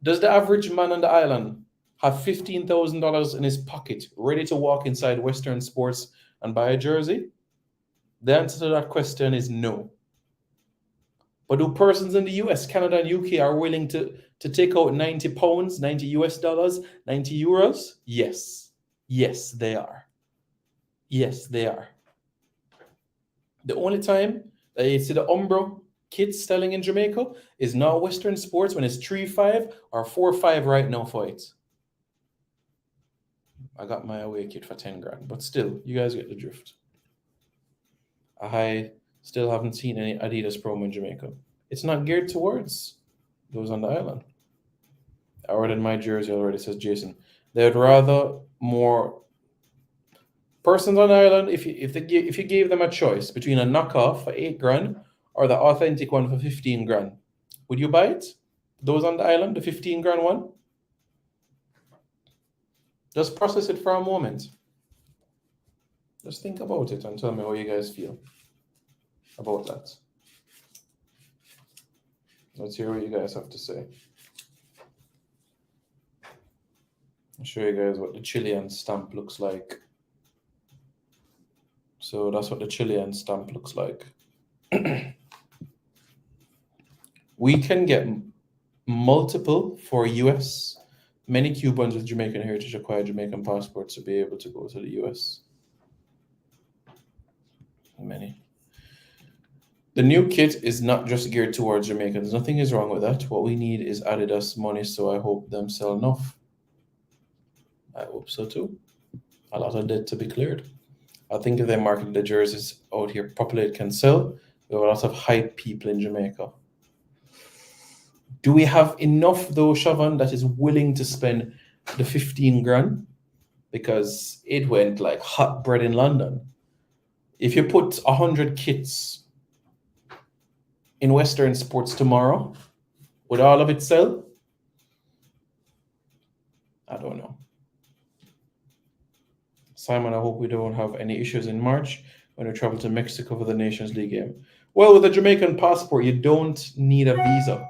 Does the average man on the island have $15,000 in his pocket, ready to walk inside Western Sports and buy a jersey? The answer to that question is no. But do persons in the US, Canada, and UK are willing to take out 90 pounds, 90 US dollars, 90 euros? Yes. Yes, they are. Yes, they are. The only time that you see the Umbro kids selling in Jamaica is not Western Sports when it's 3-5 or 4-5 right now for it. I got my away kit for 10 grand, but still, you guys get the drift. I still haven't seen any Adidas promo in Jamaica. It's not geared towards those on the island. I ordered my jersey already, says Jason. They'd rather more persons on the island, if you gave them a choice between a knockoff for 8 grand or the authentic one for 15 grand, would you buy it? Those on the island, the 15 grand one? Just process it for a moment. Just think about it and tell me how you guys feel about that. Let's hear what you guys have to say. I'll show you guys what the Chilean stamp looks like. So that's what the Chilean stamp looks like. We can get multiple for US. Many Cubans with Jamaican heritage acquire Jamaican passports to be able to go to the US. Many. The new kit is not just geared towards Jamaicans. Nothing is wrong with that. What we need is Adidas money, so I hope them sell enough. I hope so too. A lot of debt to be cleared. I think if they market the jerseys out here properly, it can sell. We have a lot of hype people in Jamaica. Do we have enough though, Shavan, that is willing to spend the 15 grand? Because it went like hot bread in London. If you put 100 kits in Western Sports tomorrow, would all of it sell? I don't know. Simon, I hope we don't have any issues in March when we travel to Mexico for the Nations League game. Well, with a Jamaican passport, you don't need a visa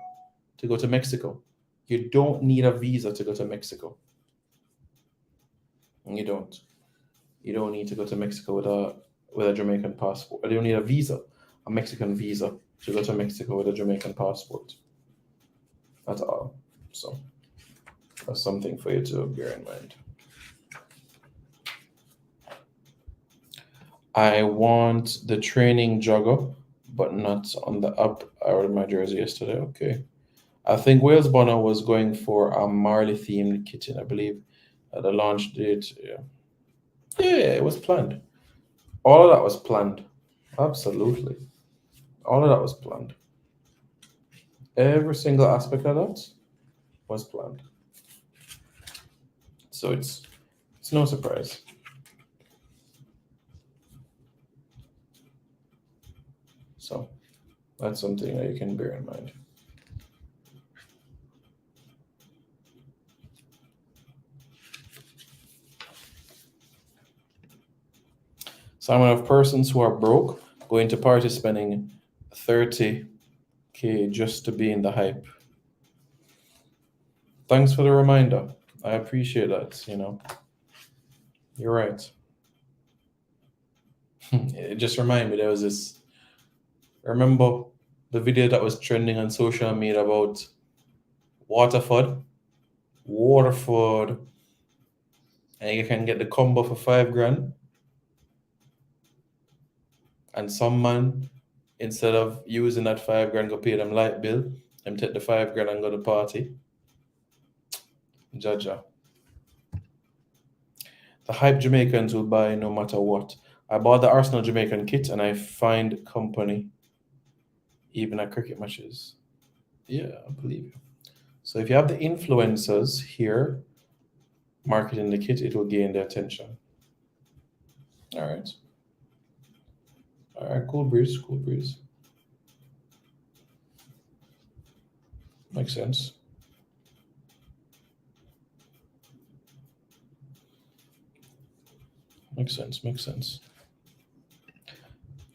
to go to Mexico. You don't need a visa to go to Mexico. You don't. You don't need to go to Mexico with a Jamaican passport. You don't need a visa, a Mexican visa, to go to Mexico with a Jamaican passport. At all. So that's something for you to bear in mind. I want the training jogger, but not on the app. I ordered my jersey yesterday. Okay. I think Wales Bonner was going for a Marley themed kitten, I believe. The launch date. Yeah, it was planned. All of that was planned. Absolutely. All of that was planned. Every single aspect of that was planned. So it's no surprise. So that's something that you can bear in mind. Some of persons who are broke going to party spending 30K just to be in the hype. Thanks for the reminder. I appreciate that, You're right. It just reminded me, there was this, remember the video that was trending on social media about Waterford, and you can get the combo for 5 grand. And some man, instead of using that 5 grand, go pay them light bill, Them take the $5 and go to party. Jaja. The hype Jamaicans will buy no matter what. I bought the Arsenal Jamaican kit and I find company even at cricket matches. Yeah, I believe you. So if you have the influencers here marketing the kit, it will gain their attention. All right. All right, cool breeze, cool breeze. Makes sense. Makes sense, makes sense.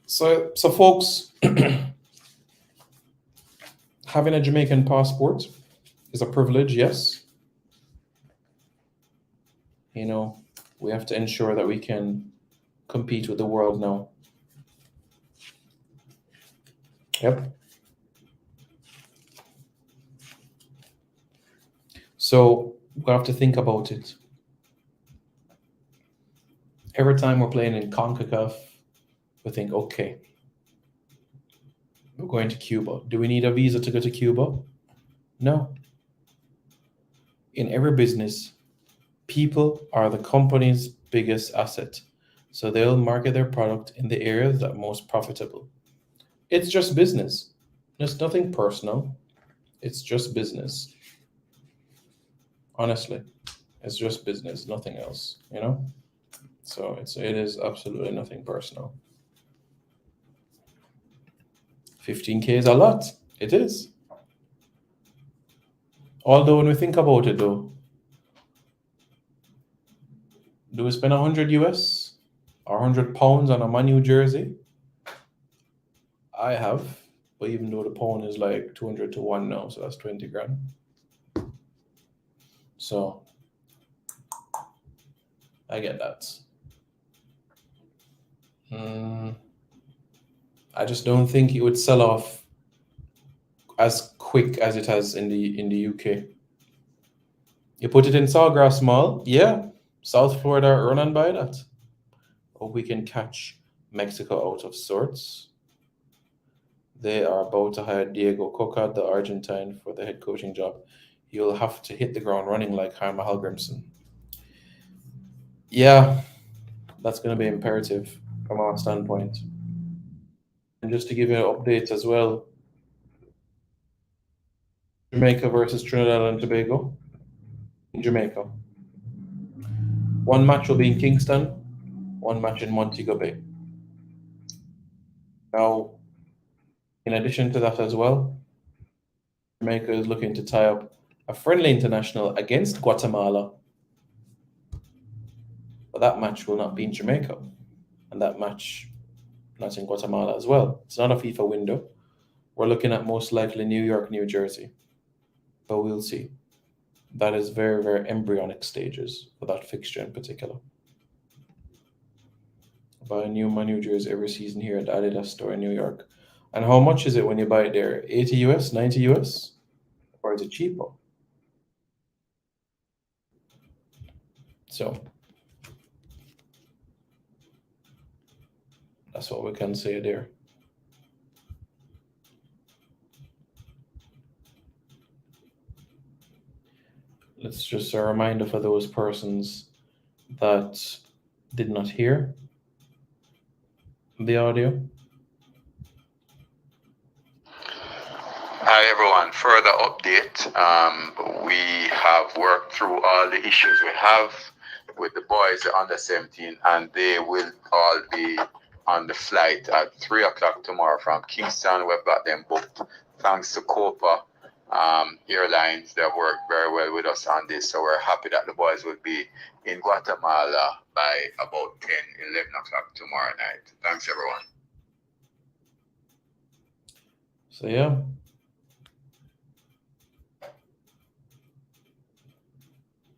So folks, having a Jamaican passport is a privilege, yes. You know, we have to ensure that we can compete with the world now. Yep. So we have to think about it. Every time we're playing in Concacaf, we think, okay, we're going to Cuba. Do we need a visa to go to Cuba? No. In every business, people are the company's biggest asset. So they'll market their product in the areas that are most profitable. It's just business. There's nothing personal. It's just business. Honestly, it's just business, nothing else, you know? So it is absolutely nothing personal. 15K is a lot. It is. Although when we think about it though, do we spend 100 US or 100 pounds on a Man U jersey? I have, but even though the pound is like 200 to 1 now, so that's 20 grand. So I get that. I just don't think it would sell off as quick as it has in the UK. You put it in Sawgrass Mall, yeah, South Florida run and buy that. Or we can catch Mexico out of sorts. They are about to hire Diego Coca, the Argentine, for the head coaching job. You'll have to hit the ground running like Harma Hallgrimsson. Yeah, that's going to be imperative from our standpoint. And just to give you an update as well, Jamaica versus Trinidad and Tobago. In Jamaica. One match will be in Kingston, one match in Montego Bay. Now, in addition to that as well, Jamaica is looking to tie up a friendly international against Guatemala. But that match will not be in Jamaica. And that match not in Guatemala as well. It's not a FIFA window. We're looking at most likely New York, New Jersey. But we'll see. That is very, very embryonic stages for that fixture in particular. I buy a new Man U jersey every season here at the Adidas store in New York. And how much is it when you buy it there? 80 US, 90 US? Or is it cheaper? So that's what we can say there. Let's just a reminder for those persons that did not hear the audio. Hi everyone, further update. We have worked through all the issues we have with the boys under 17, and they will all be on the flight at 3 o'clock tomorrow from Kingston. We've got them booked thanks to Copa Airlines. They've worked very well with us on this, so we're happy that the boys will be in Guatemala by about 10, 11 o'clock tomorrow night. Thanks everyone. So yeah.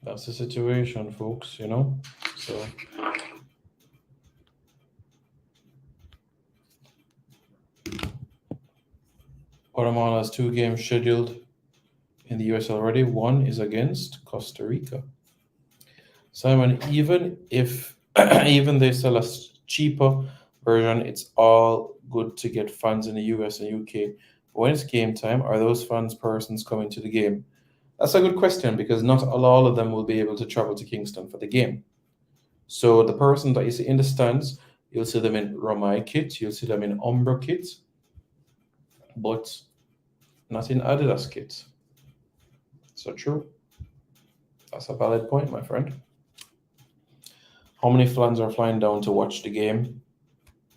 That's the situation, folks, you know? So Guatemala has 2 games scheduled in the US already. One is against Costa Rica. Simon, even if even they sell a cheaper version, it's all good to get fans in the US and UK When it's game time, are those fans persons coming to the game? That's a good question because not all of them will be able to travel to Kingston for the game. So the person that you see in the stands, you'll see them in Romai kit, you'll see them in Umbro kit, but not in Adidas kit. So true. That's a valid point, my friend. How many fans are flying down to watch the game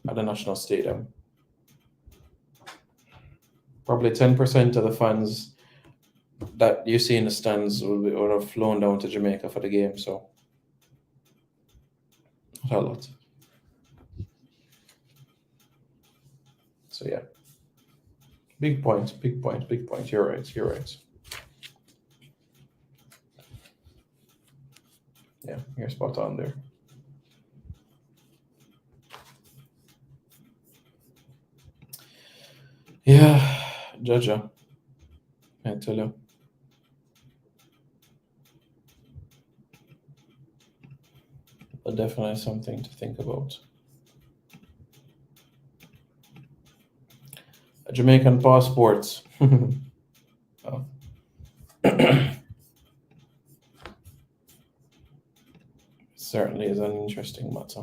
at the National Stadium? Probably 10% of the fans that you see in the stands would have flown down to Jamaica for the game, so not a lot. So yeah, big point. You're right. Yeah, you're spot on there. Yeah, Jaja, I tell you. But definitely something to think about. Jamaican passports. Oh. Certainly is an interesting matter.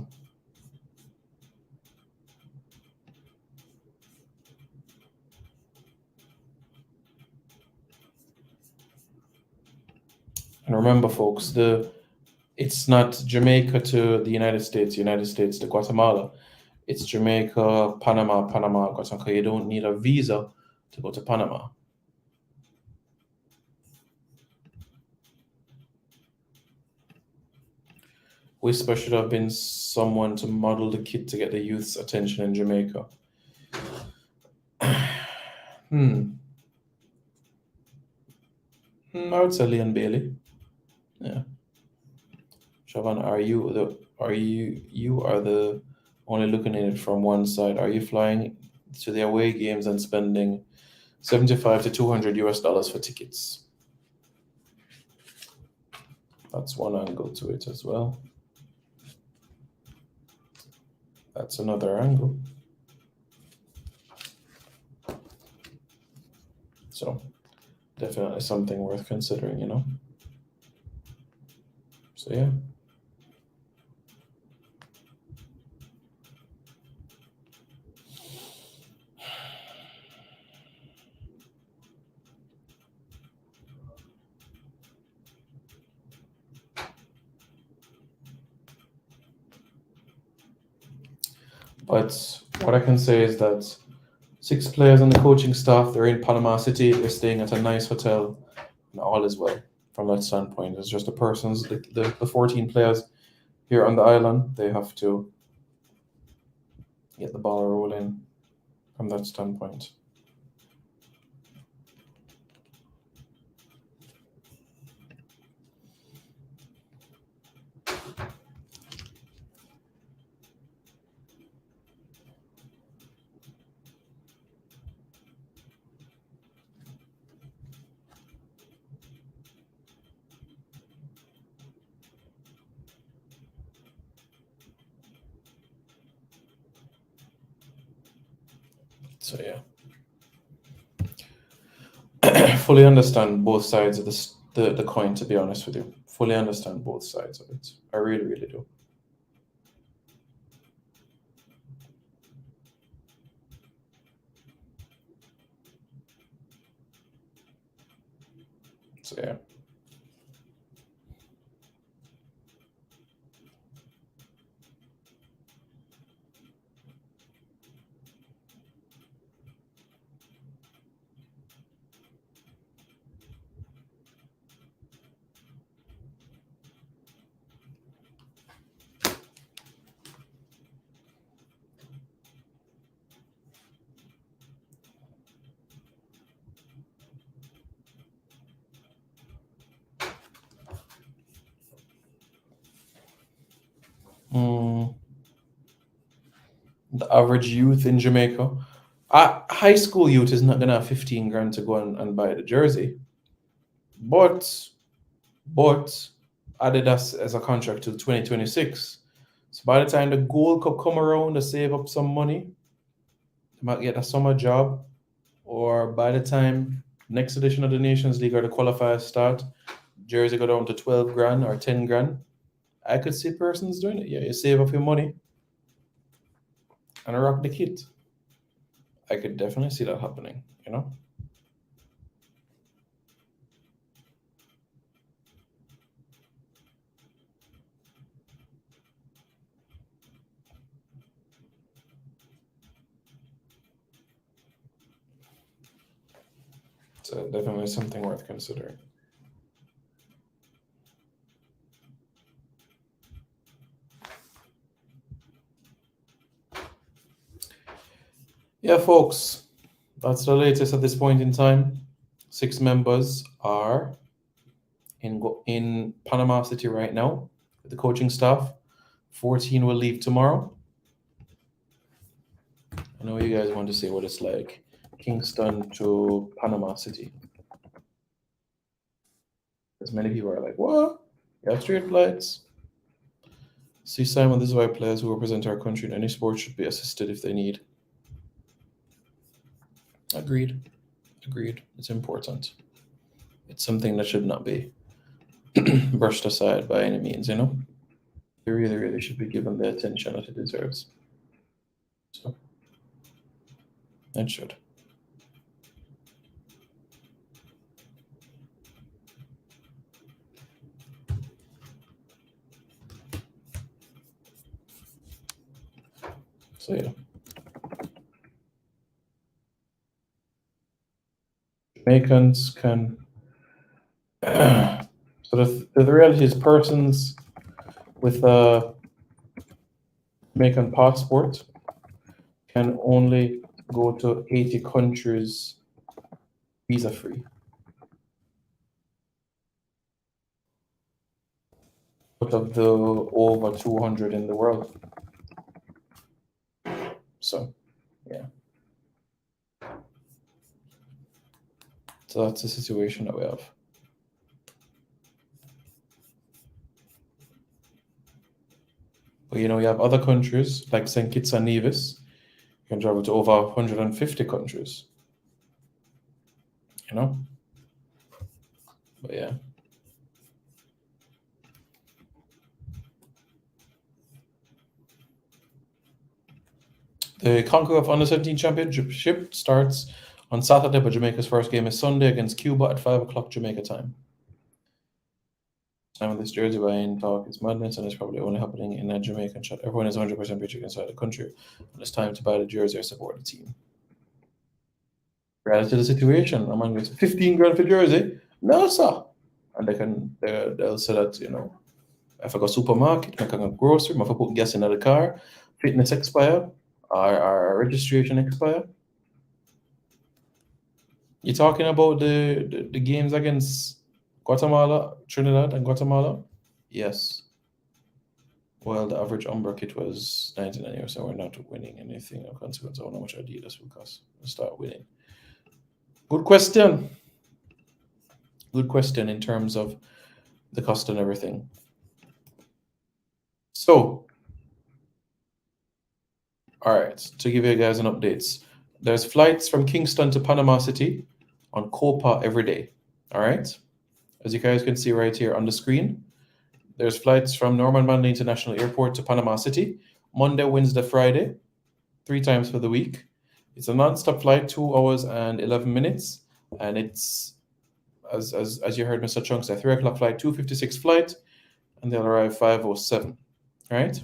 And remember, folks, it's not Jamaica to the United States to Guatemala. It's Jamaica, Panama, Guatemala. You don't need a visa to go to Panama. Whisper should have been someone to model the kit to get the youth's attention in Jamaica. I would say Leon Bailey. Yeah. Shavan, you are the only looking at it from one side. Are you flying to the away games and spending $75 to $200 for tickets? That's one angle to it as well. That's another angle. So definitely something worth considering, you know? So yeah. But what I can say is that 6 players on the coaching staff, they're in Panama City, they're staying at a nice hotel, and all is well from that standpoint. It's just the 14 players here on the island, they have to get the ball rolling from that standpoint. So yeah, fully understand both sides of the coin. To be honest with you, fully understand both sides of it. I really, really do. So yeah. The average youth in Jamaica, high school youth is not gonna have 15 grand to go and buy the jersey, but Adidas as a contract till 2026. So by the time the Gold Cup come around, to save up some money, they might get a summer job or by the time next edition of the Nations League or the qualifiers start, jersey go down to 12 grand or 10 grand, I could see persons doing it. Yeah, you save up your money and rock the kit. I could definitely see that happening, you know? So definitely something worth considering. Yeah, folks, that's the latest at this point in time. 6 members are in Panama City right now with the coaching staff. 14 will leave tomorrow. I know you guys want to see what it's like. Kingston to Panama City. As many people are like, what? You have straight flights? See, Simon, this is why players who represent our country in any sport should be assisted if they need. Agreed. It's important. It's something that should not be brushed aside by any means, you know? They really should be given the attention that it deserves. So, it should. So, yeah. Jamaicans can. So the reality is persons with a Jamaican passport can only go to 80 countries visa-free. Out of the over 200 in the world. So, yeah. So that's the situation that we have. But you know, you have other countries like St. Kitts and Nevis. You can travel to over 150 countries. You know? But yeah. The Concacaf Under-17 Championship starts on Saturday, but Jamaica's first game is Sunday against Cuba at 5 o'clock Jamaica time. Time of this jersey buying talk is madness, and it's probably only happening in a Jamaican chat. Everyone is 100% rich inside the country, and it's time to buy the jersey or support the team. Reality of the situation, a man gets 15 grand for jersey. No, sir. And they'll say that, you know, if I go supermarket, I can go grocery, if I put gas in the car, fitness expire, our registration expire. You're talking about the games against Guatemala, Trinidad and Guatemala? Yes. Well, the average Umbra kit was 99 euros, so we're not winning anything of consequence. I don't know how much Adidas will cost. We'll start winning. Good question. Good question in terms of the cost and everything. So, all right, to give you guys an update, there's flights from Kingston to Panama City on Copa every day. All right, as you guys can see right here on the screen, there's flights from Norman Manley International Airport to Panama City, Monday, Wednesday, Friday, 3 times for the week. It's a non-stop flight, 2 hours and 11 minutes, and it's as you heard Mr. Chunks, a 3 o'clock flight, 2:56 flight, and they'll arrive 5:07. Right?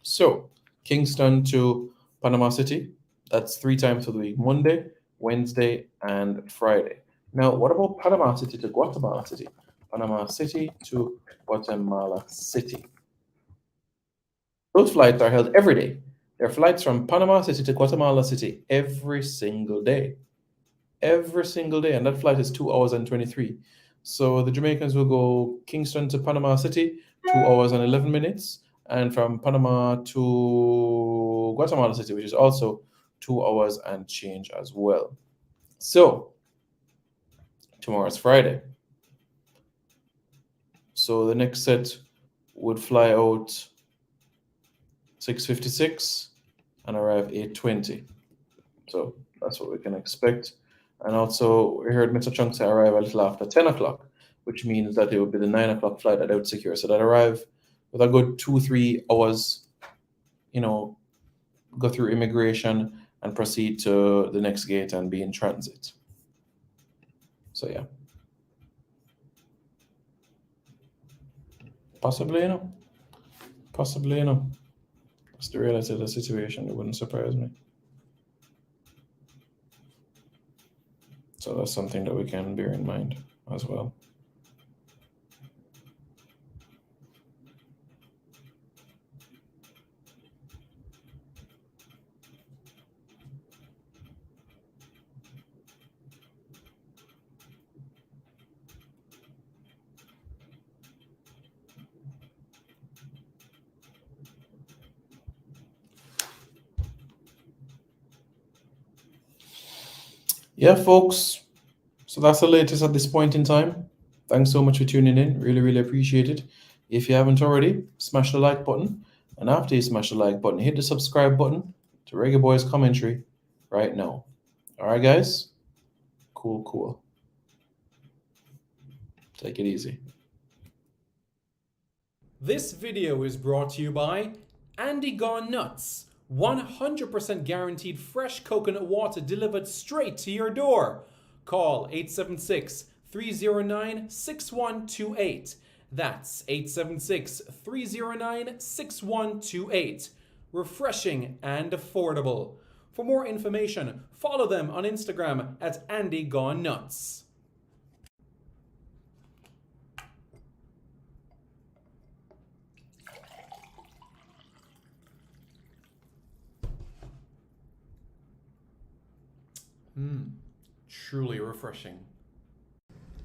So Kingston to Panama City, that's 3 times for the week, Monday, Wednesday, and Friday. Now, what about Panama City to Guatemala City? Panama City to Guatemala City. Those flights are held every day. There are flights from Panama City to Guatemala City every single day. Every single day, and that flight is 2 hours and 23. So the Jamaicans will go Kingston to Panama City, 2 hours and 11 minutes, and from Panama to Guatemala City, which is also 2 hours and change as well. So tomorrow's Friday. So the next set would fly out 6:56 and arrive 8:20. So That's what we can expect. And also, we heard Mr. Chunks arrive a little after 10 o'clock, which means that it would be the 9 o'clock flight that they would secure. So that arrive with a good 2-3 hours, go through immigration and proceed to the next gate and be in transit. So yeah. Possibly, That's the reality of the situation. It wouldn't surprise me. So that's something that we can bear in mind as well. Yeah, folks. So that's the latest at this point in time. Thanks so much for tuning in. Really, really appreciate it. If you haven't already, smash the like button. And after you smash the like button, hit the subscribe button to Reggae Boyz Commentary right now. All right, guys? Cool. Take it easy. This video is brought to you by Andy Gone Nuts. 100% guaranteed fresh coconut water delivered straight to your door. Call 876-309-6128. That's 876-309-6128. Refreshing and affordable. For more information, follow them on Instagram at Andy Gone Nuts. Truly refreshing.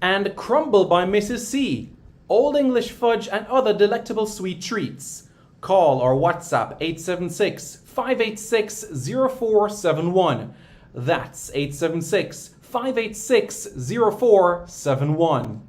And Crumble by Mrs. C. Old English fudge and other delectable sweet treats. Call or WhatsApp 876-586-0471. That's 876-586-0471.